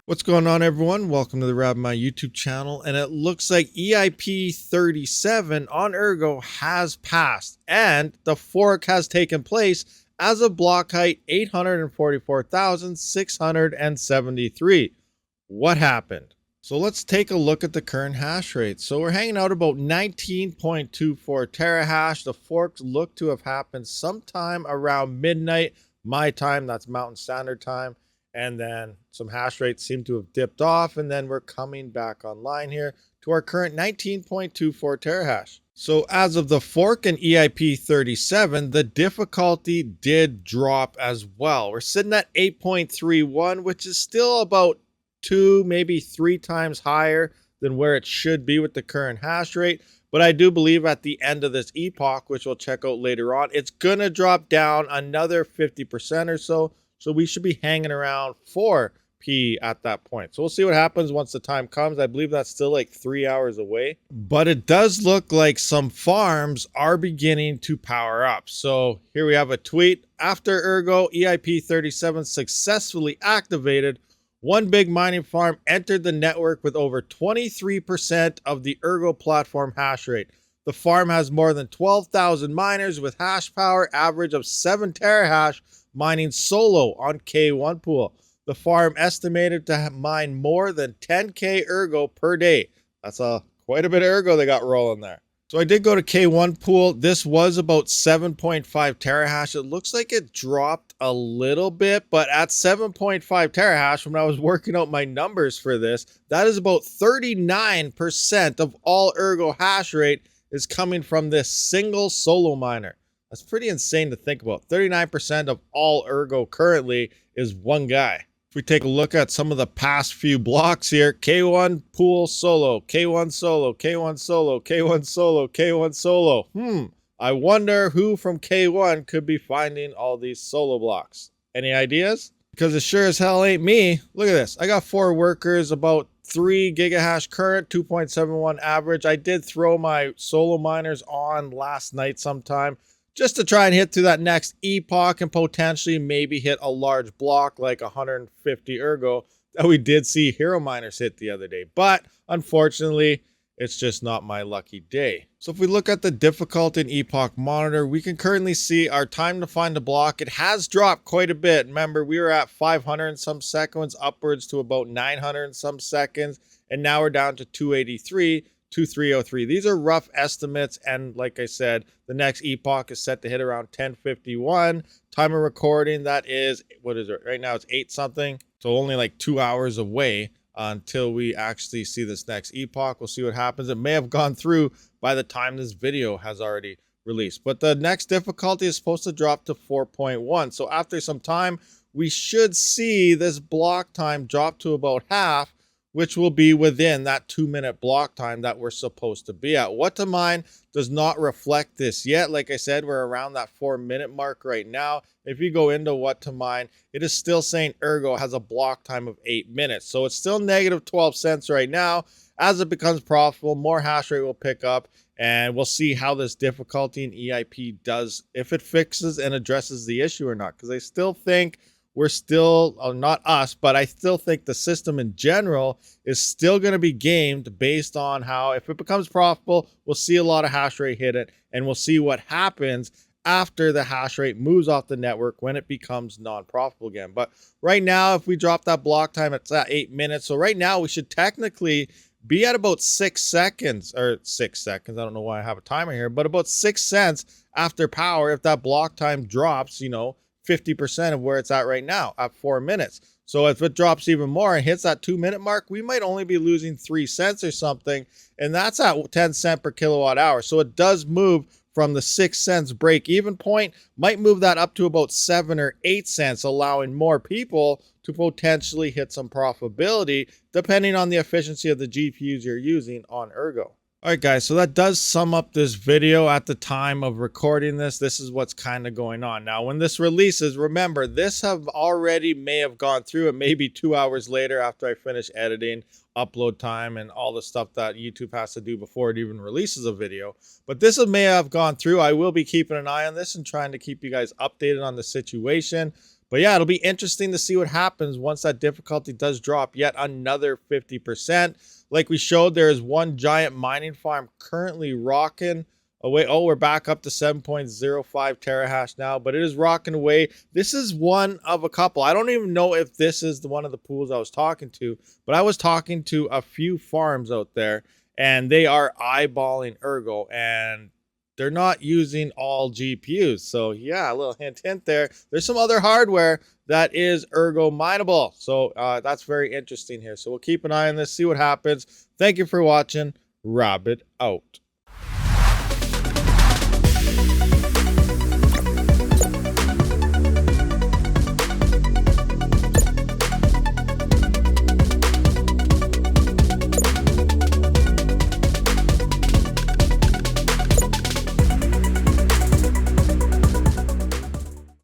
What's going on, everyone? Welcome to the RabidMining YouTube channel. And it looks like EIP-37 on ERGO has passed and the fork has taken place as of block height 844,673. What happened? So let's take a look at the current hash rate. So we're hanging out about 19.24 terahash. The forks look to have happened sometime around midnight, my time, that's Mountain Standard Time. And then some hash rates seem to have dipped off, and then we're coming back online here to our current 19.24 terahash. So as of the fork in EIP-37, the difficulty did drop as well. We're sitting at 8.31, which is still about 2, maybe 3 times higher than where it should be with the current hash rate. But I do believe at the end of this epoch, which we'll check out later on, it's going to drop down another 50% or so. So we should be hanging around 4P at that point. So we'll see what happens once the time comes. I believe that's still like 3 hours away. But it does look like some farms are beginning to power up. So here we have a tweet. After ERGO EIP-37 successfully activated, one big mining farm entered the network with over 23% of the ERGO platform hash rate. The farm has more than 12,000 miners with hash power average of 7 terahash mining solo on K1 pool. The farm estimated to mine more than 10K ERGO per day. That's quite a bit of ERGO they got rolling there. So I did go to K1 pool. This was about 7.5 terahash. It looks like it dropped a little bit, but at 7.5 terahash, when I was working out my numbers for this, that is about 39% of all ERGO hash rate is coming from this single solo miner. That's pretty insane to think about. 39% of all ERGO currently is one guy. If we take a look at some of the past few blocks here, K1 pool solo, K1 solo, K1 solo, K1 solo, K1 solo. I wonder who from K1 could be finding all these solo blocks. Any ideas? Because it sure as hell ain't me. Look at this. I got 4 workers, about 3 gigahash current, 2.71 average. I did throw my solo miners on last night sometime, just to try and hit to that next epoch and potentially maybe hit a large block like 150 ERGO that we did see hero miners hit the other day. But unfortunately, it's just not my lucky day. So if we look at the difficulty in epoch monitor, we can currently see our time to find a block. It has dropped quite a bit. Remember, we were at 500 and some seconds, upwards to about 900 and some seconds. And now we're down to 283. 2303. These are rough estimates, and like I said, the next epoch is set to hit around 1051. Time of recording, that is, what is it right now? It's 8 something, so only like 2 hours away until we actually see this next epoch. We'll see what happens. It may have gone through by the time this video has already released, but the next difficulty is supposed to drop to 4.1. So after some time, we should see this block time drop to about half, which will be within that 2-minute block time that we're supposed to be at. What to mine does not reflect this yet. Like I said, we're around that 4-minute mark right now. If you go into what to mine, it is still saying ERGO has a block time of 8 minutes. So it's still negative 12 cents right now. As it becomes profitable, more hash rate will pick up, and we'll see how this difficulty in EIP does, if it fixes and addresses the issue or not. Because I still think we're still, not us, but I still think the system in general is still going to be gamed based on how, if it becomes profitable, we'll see a lot of hash rate hit it, and we'll see what happens after the hash rate moves off the network when it becomes non-profitable again. But right now, if we drop that block time, it's at 8 minutes. So right now, we should technically be at about 6 seconds, or 6 seconds. I don't know why I have a timer here, but about 6 cents after power if that block time drops, 50% of where it's at right now at 4 minutes. So if it drops even more and hits that 2-minute mark, we might only be losing 3 cents or something. And that's at 10 cents per kilowatt hour. So it does move from the 6 cents break even point, might move that up to about 7 or 8 cents, allowing more people to potentially hit some profitability depending on the efficiency of the GPUs you're using on ERGO. All right, guys, so that does sum up this video. At the time of recording this is what's kind of going on. Now, when this releases, remember, this may have gone through. It may be 2 hours later after I finish editing, upload time, and all the stuff that YouTube has to do before it even releases a video. But this may have gone through. I will be keeping an eye on this and trying to keep you guys updated on the situation. But yeah, it'll be interesting to see what happens once that difficulty does drop yet another 50%. Like we showed, there is one giant mining farm currently rocking away. Oh, we're back up to 7.05 terahash now, but it is rocking away. This is one of a couple. I don't even know if this is the one of the pools I was talking to, but I was talking to a few farms out there, and they are eyeballing ERGO, and they're not using all GPUs. So yeah, a little hint there. There's some other hardware that is ERGO mineable. So that's very interesting here. So we'll keep an eye on this, see what happens. Thank you for watching. Rabid out.